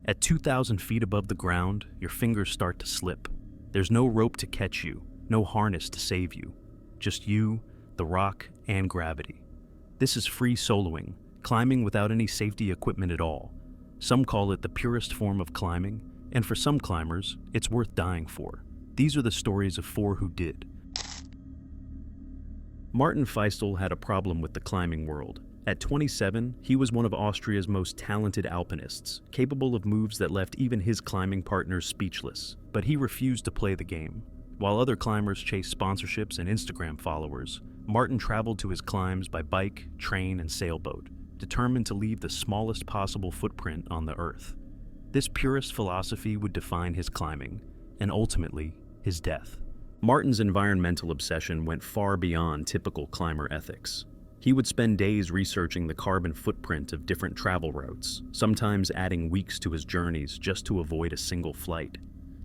At 2,000 feet above the ground, your fingers start to slip. There's no rope to catch you, no harness to save you. Just you, the rock, and gravity. This is free soloing, climbing without any safety equipment at all. Some call it the purest form of climbing, and for some climbers, it's worth dying for. These are the stories of 4 who did. Martin Fietol had a problem with the climbing world. At 27, he was one of Austria's most talented alpinists, capable of moves that left even his climbing partners speechless. But he refused to play the game. While other climbers chased sponsorships and Instagram followers, Martin traveled to his climbs by bike, train, and sailboat, determined to leave the smallest possible footprint on the earth. This purist philosophy would define his climbing, and ultimately, his death. Martin's environmental obsession went far beyond typical climber ethics. He would spend days researching the carbon footprint of different travel routes, sometimes adding weeks to his journeys just to avoid a single flight.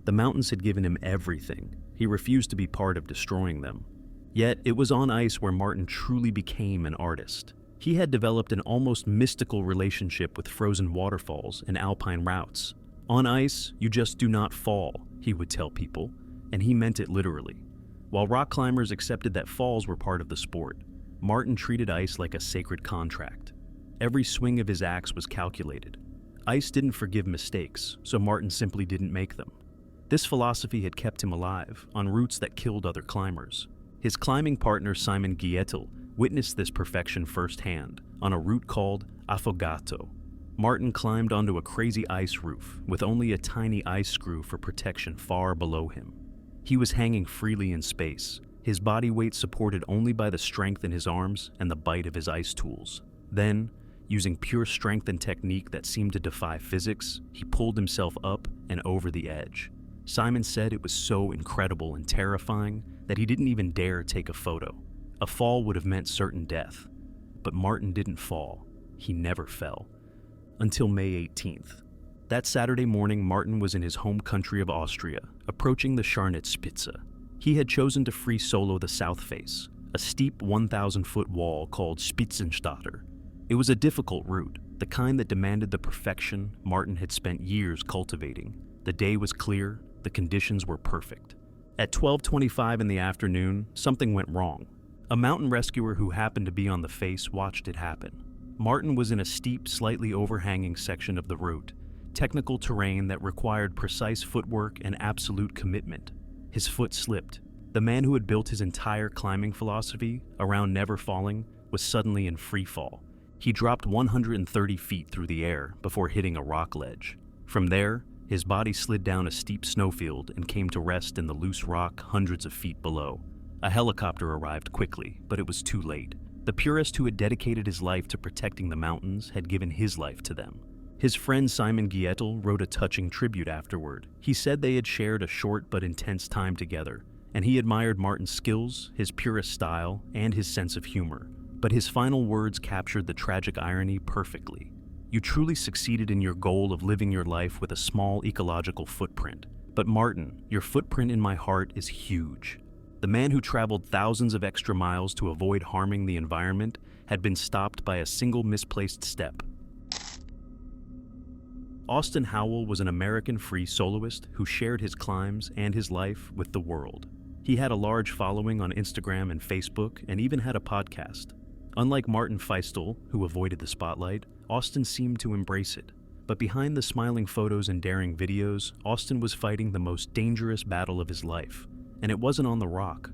The mountains had given him everything. He refused to be part of destroying them. Yet, it was on ice where Martin truly became an artist. He had developed an almost mystical relationship with frozen waterfalls and alpine routes. On ice, you just do not fall, he would tell people, and he meant it literally. While rock climbers accepted that falls were part of the sport, Martin treated ice like a sacred contract. Every swing of his axe was calculated. Ice didn't forgive mistakes, so Martin simply didn't make them. This philosophy had kept him alive, on routes that killed other climbers. His climbing partner Simon Fietol witnessed this perfection firsthand, on a route called Affogato. Martin climbed onto a crazy ice roof, with only a tiny ice screw for protection far below him. He was hanging freely in space, his body weight supported only by the strength in his arms and the bite of his ice tools. Then, using pure strength and technique that seemed to defy physics, he pulled himself up and over the edge. Simon said it was so incredible and terrifying that he didn't even dare take a photo. A fall would have meant certain death. But Martin didn't fall. He never fell. Until May 18th. That Saturday morning, Martin was in his home country of Austria, approaching the Scharnitzspitze. He had chosen to free solo the south face, a steep 1,000-foot wall called Spitzenstatter. It was a difficult route, the kind that demanded the perfection Martin had spent years cultivating. The day was clear, the conditions were perfect. At 12:25 in the afternoon, something went wrong. A mountain rescuer who happened to be on the face watched it happen. Martin was in a steep, slightly overhanging section of the route, technical terrain that required precise footwork and absolute commitment. His foot slipped. The man who had built his entire climbing philosophy around never falling was suddenly in free fall. He dropped 130 feet through the air before hitting a rock ledge. From there, his body slid down a steep snowfield and came to rest in the loose rock hundreds of feet below. A helicopter arrived quickly, but it was too late. The purist who had dedicated his life to protecting the mountains had given his life to them. His friend Simon Fietol wrote a touching tribute afterward. He said they had shared a short but intense time together, and he admired Martin's skills, his purist style, and his sense of humor. But his final words captured the tragic irony perfectly. You truly succeeded in your goal of living your life with a small ecological footprint. But Martin, your footprint in my heart is huge. The man who traveled thousands of extra miles to avoid harming the environment had been stopped by a single misplaced step. Austin Howell was an American free soloist who shared his climbs and his life with the world. He had a large following on Instagram and Facebook and even had a podcast. Unlike Martin Fietol, who avoided the spotlight, Austin seemed to embrace it. But behind the smiling photos and daring videos, Austin was fighting the most dangerous battle of his life, and it wasn't on the rock.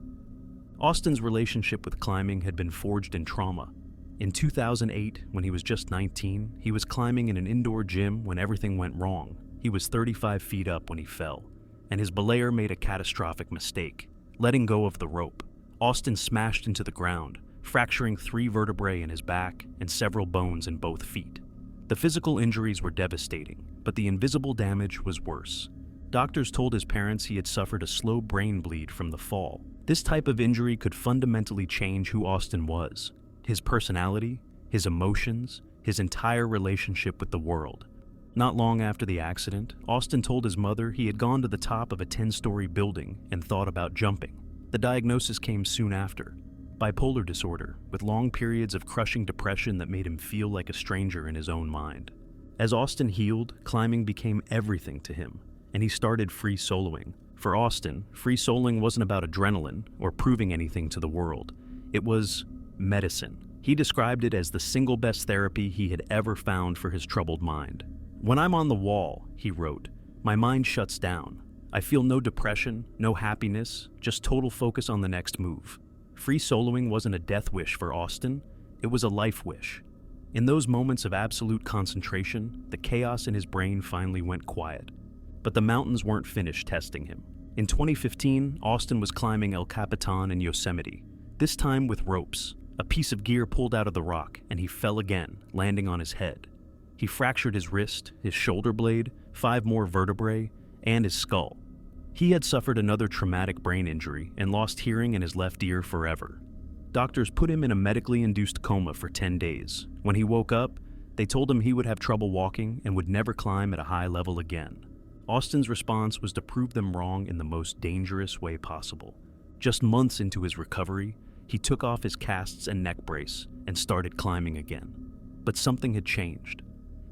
Austin's relationship with climbing had been forged in trauma. In 2008, when he was just 19, he was climbing in an indoor gym when everything went wrong. He was 35 feet up when he fell, and his belayer made a catastrophic mistake, letting go of the rope. Austin smashed into the ground, fracturing 3 vertebrae in his back and several bones in both feet. The physical injuries were devastating, but the invisible damage was worse. Doctors told his parents he had suffered a slow brain bleed from the fall. This type of injury could fundamentally change who Austin was. His personality, his emotions, his entire relationship with the world. Not long after the accident, Austin told his mother he had gone to the top of a 10-story building and thought about jumping. The diagnosis came soon after. Bipolar disorder, with long periods of crushing depression that made him feel like a stranger in his own mind. As Austin healed, climbing became everything to him, and he started free soloing. For Austin, free soloing wasn't about adrenaline or proving anything to the world. It was medicine. He described it as the single best therapy he had ever found for his troubled mind. "When I'm on the wall," he wrote, "my mind shuts down. I feel no depression, no happiness, just total focus on the next move." Free soloing wasn't a death wish for Austin, it was a life wish. In those moments of absolute concentration, the chaos in his brain finally went quiet. But the mountains weren't finished testing him. In 2015, Austin was climbing El Capitan in Yosemite, this time with ropes. A piece of gear pulled out of the rock, and he fell again, landing on his head. He fractured his wrist, his shoulder blade, 5 more vertebrae, and his skull. He had suffered another traumatic brain injury and lost hearing in his left ear forever. Doctors put him in a medically induced coma for 10 days. When he woke up, they told him he would have trouble walking and would never climb at a high level again. Austin's response was to prove them wrong in the most dangerous way possible. Just months into his recovery, he took off his casts and neck brace and started climbing again. But something had changed.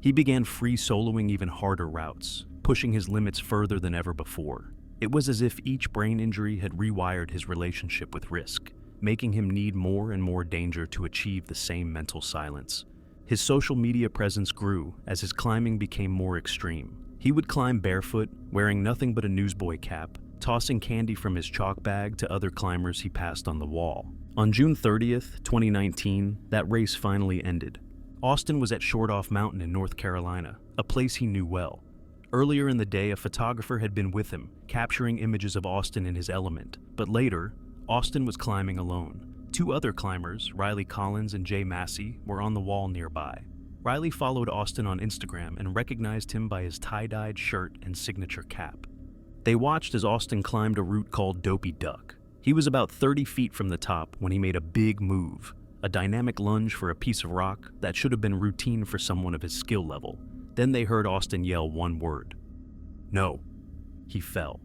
He began free soloing even harder routes, pushing his limits further than ever before. It was as if each brain injury had rewired his relationship with risk, making him need more and more danger to achieve the same mental silence. His social media presence grew as his climbing became more extreme. He would climb barefoot, wearing nothing but a newsboy cap, tossing candy from his chalk bag to other climbers he passed on the wall. On June 30th, 2019, that race finally ended. Austin was at Shortoff Mountain in North Carolina, a place he knew well. Earlier in the day, a photographer had been with him, capturing images of Austin in his element. But later, Austin was climbing alone. 2 other climbers, Riley Collins and Jay Massey, were on the wall nearby. Riley followed Austin on Instagram and recognized him by his tie-dyed shirt and signature cap. They watched as Austin climbed a route called Dopey Duck. He was about 30 feet from the top when he made a big move, a dynamic lunge for a piece of rock that should have been routine for someone of his skill level. Then they heard Austin yell one word. "No." He fell.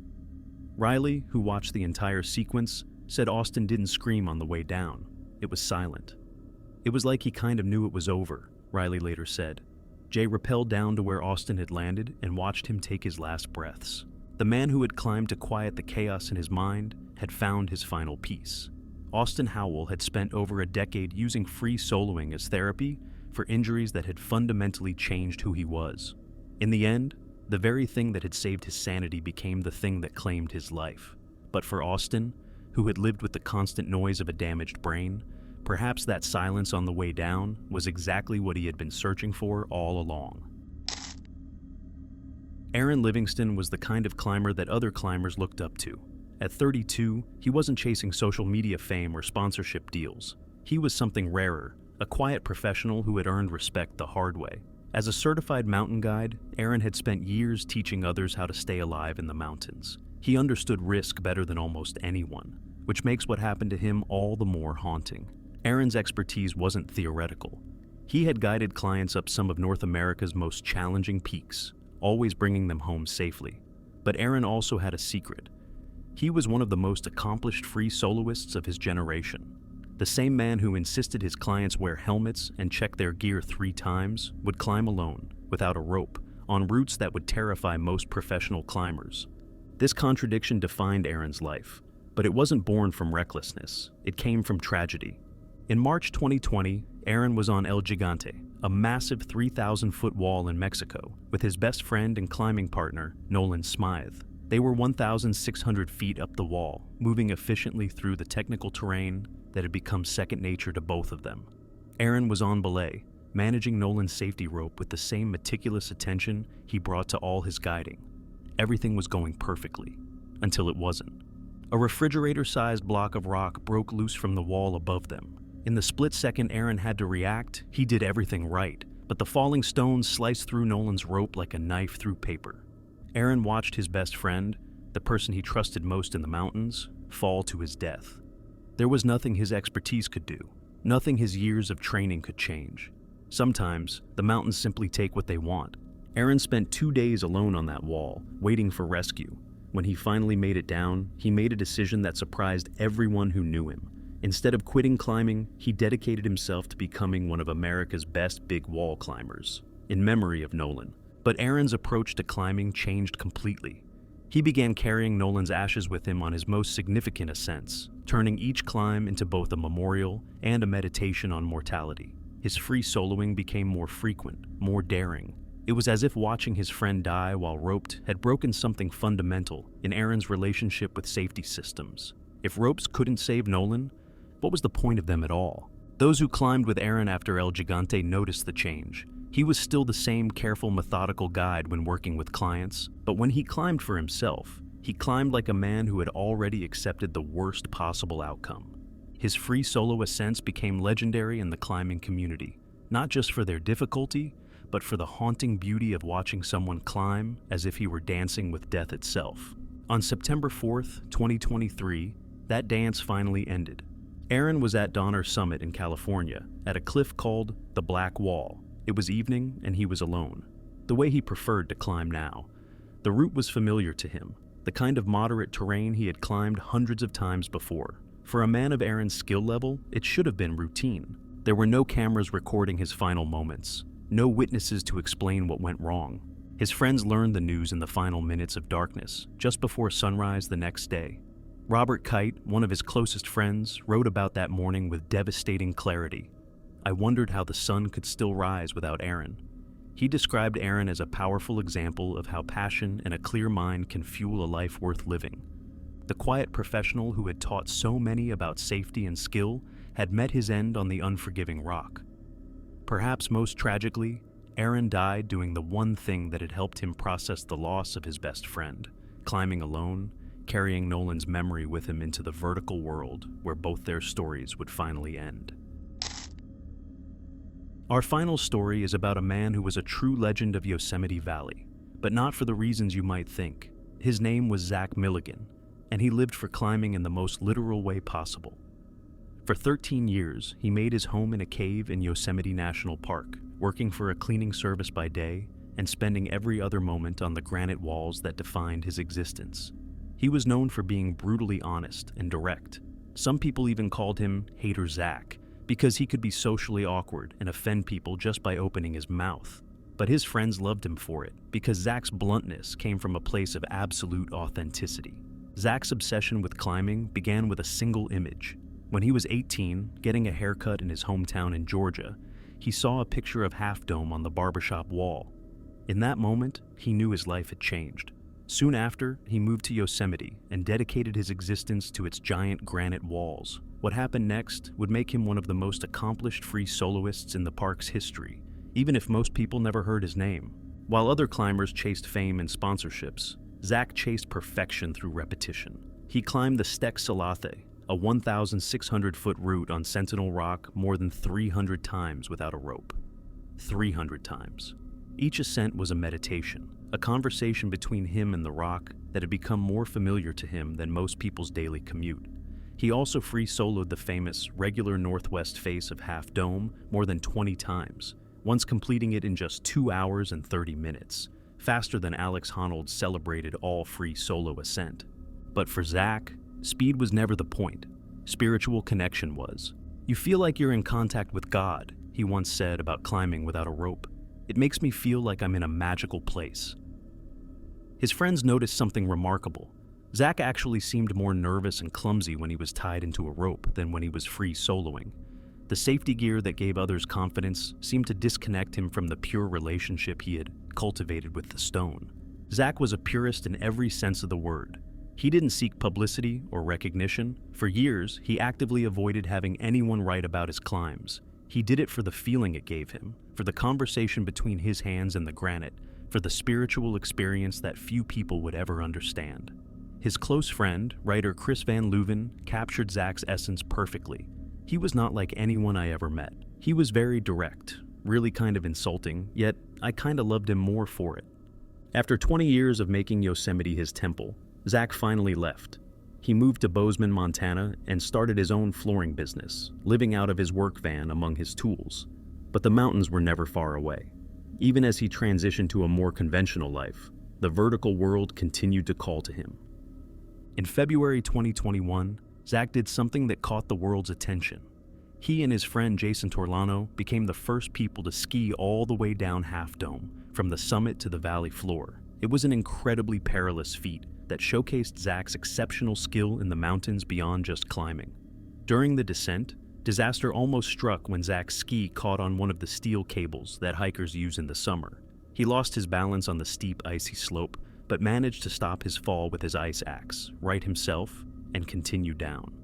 Riley, who watched the entire sequence, said Austin didn't scream on the way down. It was silent. "It was like he kind of knew it was over," Riley later said. Jay rappelled down to where Austin had landed and watched him take his last breaths. The man who had climbed to quiet the chaos in his mind had found his final peace. Austin Howell had spent over a decade using free soloing as therapy for injuries that had fundamentally changed who he was. In the end, the very thing that had saved his sanity became the thing that claimed his life. But for Austin, who had lived with the constant noise of a damaged brain, perhaps that silence on the way down was exactly what he had been searching for all along. Aaron Livingston was the kind of climber that other climbers looked up to. At 32, he wasn't chasing social media fame or sponsorship deals. He was something rarer, a quiet professional who had earned respect the hard way. As a certified mountain guide, Aaron had spent years teaching others how to stay alive in the mountains. He understood risk better than almost anyone, which makes what happened to him all the more haunting. Aaron's expertise wasn't theoretical. He had guided clients up some of North America's most challenging peaks, always bringing them home safely. But Aaron also had a secret. He was one of the most accomplished free soloists of his generation. The same man who insisted his clients wear helmets and check their gear 3 times would climb alone, without a rope, on routes that would terrify most professional climbers. This contradiction defined Aaron's life, but it wasn't born from recklessness. It came from tragedy. In March 2020, Aaron was on El Gigante, a massive 3,000-foot wall in Mexico, with his best friend and climbing partner, Nolan Smythe. They were 1,600 feet up the wall, moving efficiently through the technical terrain that had become second nature to both of them. Aaron was on belay, managing Nolan's safety rope with the same meticulous attention he brought to all his guiding. Everything was going perfectly, until it wasn't. A refrigerator-sized block of rock broke loose from the wall above them. In the split second Aaron had to react, he did everything right, but the falling stones sliced through Nolan's rope like a knife through paper. Aaron watched his best friend, the person he trusted most in the mountains, fall to his death. There was nothing his expertise could do, nothing his years of training could change. Sometimes, the mountains simply take what they want. Aaron spent 2 days alone on that wall, waiting for rescue. When he finally made it down, he made a decision that surprised everyone who knew him. Instead of quitting climbing, he dedicated himself to becoming one of America's best big wall climbers. in memory of Nolan. But Aaron's approach to climbing changed completely. He began carrying Nolan's ashes with him on his most significant ascents, turning each climb into both a memorial and a meditation on mortality. His free soloing became more frequent, more daring. It was as if watching his friend die while roped had broken something fundamental in Aaron's relationship with safety systems. If ropes couldn't save Nolan, what was the point of them at all? Those who climbed with Aaron after El Gigante noticed the change. He was still the same careful, methodical guide when working with clients, but when he climbed for himself, he climbed like a man who had already accepted the worst possible outcome. His free solo ascents became legendary in the climbing community, not just for their difficulty, but for the haunting beauty of watching someone climb as if he were dancing with death itself. On September 4th, 2023, that dance finally ended. Aaron was at Donner Summit in California, at a cliff called the Black Wall. It was evening and he was alone, the way he preferred to climb now. The route was familiar to him, the kind of moderate terrain he had climbed hundreds of times before. For a man of Aaron's skill level, it should have been routine. There were no cameras recording his final moments, no witnesses to explain what went wrong. His friends learned the news in the final minutes of darkness, just before sunrise the next day. Robert Kite, one of his closest friends, wrote about that morning with devastating clarity. I wondered how the sun could still rise without Aaron. He described Aaron as a powerful example of how passion and a clear mind can fuel a life worth living. The quiet professional who had taught so many about safety and skill had met his end on the unforgiving rock. Perhaps most tragically, Aaron died doing the one thing that had helped him process the loss of his best friend, climbing alone, carrying Nolan's memory with him into the vertical world where both their stories would finally end. Our final story is about a man who was a true legend of Yosemite Valley, but not for the reasons you might think. His name was Zach Milligan, and he lived for climbing in the most literal way possible. For 13 years, he made his home in a cave in Yosemite National Park, working for a cleaning service by day and spending every other moment on the granite walls that defined his existence. He was known for being brutally honest and direct. Some people even called him Hater Zach, because he could be socially awkward and offend people just by opening his mouth. But his friends loved him for it, because Zach's bluntness came from a place of absolute authenticity. Zach's obsession with climbing began with a single image. When he was 18, getting a haircut in his hometown in Georgia, he saw a picture of Half Dome on the barbershop wall. In that moment, he knew his life had changed. Soon after, he moved to Yosemite and dedicated his existence to its giant granite walls. What happened next would make him one of the most accomplished free soloists in the park's history, even if most people never heard his name. While other climbers chased fame and sponsorships, Zach chased perfection through repetition. He climbed the Stek Salathe, a 1,600-foot route on Sentinel Rock, more than 300 times without a rope. 300 times. Each ascent was a meditation, a conversation between him and the rock that had become more familiar to him than most people's daily commute. He also free soloed the famous regular northwest face of Half Dome more than 20 times, once completing it in just 2 hours and 30 minutes, faster than Alex Honnold's celebrated all-free solo ascent. But for Zach, speed was never the point. Spiritual connection was. You feel like you're in contact with God, he once said about climbing without a rope. It makes me feel like I'm in a magical place. His friends noticed something remarkable. Zach actually seemed more nervous and clumsy when he was tied into a rope than when he was free soloing. The safety gear that gave others confidence seemed to disconnect him from the pure relationship he had cultivated with the stone. Zach was a purist in every sense of the word. He didn't seek publicity or recognition. For years, he actively avoided having anyone write about his climbs. He did it for the feeling it gave him, for the conversation between his hands and the granite, for the spiritual experience that few people would ever understand. His close friend, writer Chris Van Leuven, captured Zach's essence perfectly. He was not like anyone I ever met. He was very direct, really kind of insulting, yet I kinda loved him more for it. After 20 years of making Yosemite his temple, Zach finally left. He moved to Bozeman, Montana, and started his own flooring business, living out of his work van among his tools. But the mountains were never far away. Even as he transitioned to a more conventional life, the vertical world continued to call to him. In February 2021, Zach did something that caught the world's attention. He and his friend Jason Torlano became the first people to ski all the way down Half Dome, from the summit to the valley floor. It was an incredibly perilous feat that showcased Zach's exceptional skill in the mountains beyond just climbing. During the descent, disaster almost struck when Zach's ski caught on one of the steel cables that hikers use in the summer. He lost his balance on the steep, icy slope, but managed to stop his fall with his ice axe, right himself, and continue down.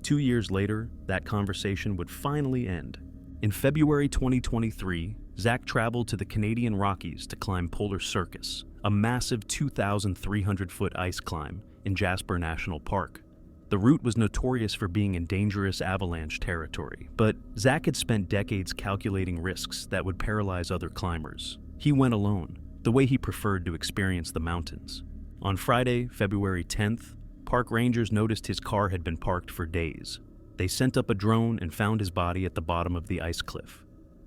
2 years later, that conversation would finally end. In February 2023, Zach traveled to the Canadian Rockies to climb Polar Circus, a massive 2,300-foot ice climb in Jasper National Park. The route was notorious for being in dangerous avalanche territory, but Zach had spent decades calculating risks that would paralyze other climbers. He went alone, the way he preferred to experience the mountains. On Friday, February 10th, park rangers noticed his car had been parked for days. They sent up a drone and found his body at the bottom of the ice cliff.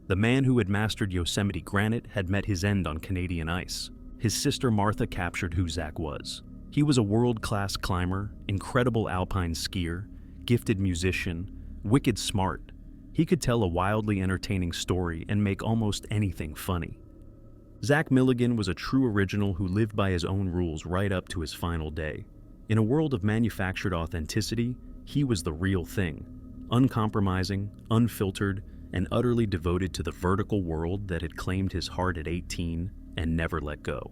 The man who had mastered Yosemite granite had met his end on Canadian ice. His sister Martha captured who Zach was. He was a world-class climber, incredible alpine skier, gifted musician, wicked smart. He could tell a wildly entertaining story and make almost anything funny. Zach Milligan was a true original who lived by his own rules right up to his final day. In a world of manufactured authenticity, he was the real thing, uncompromising, unfiltered, and utterly devoted to the vertical world that had claimed his heart at 18 and never let go.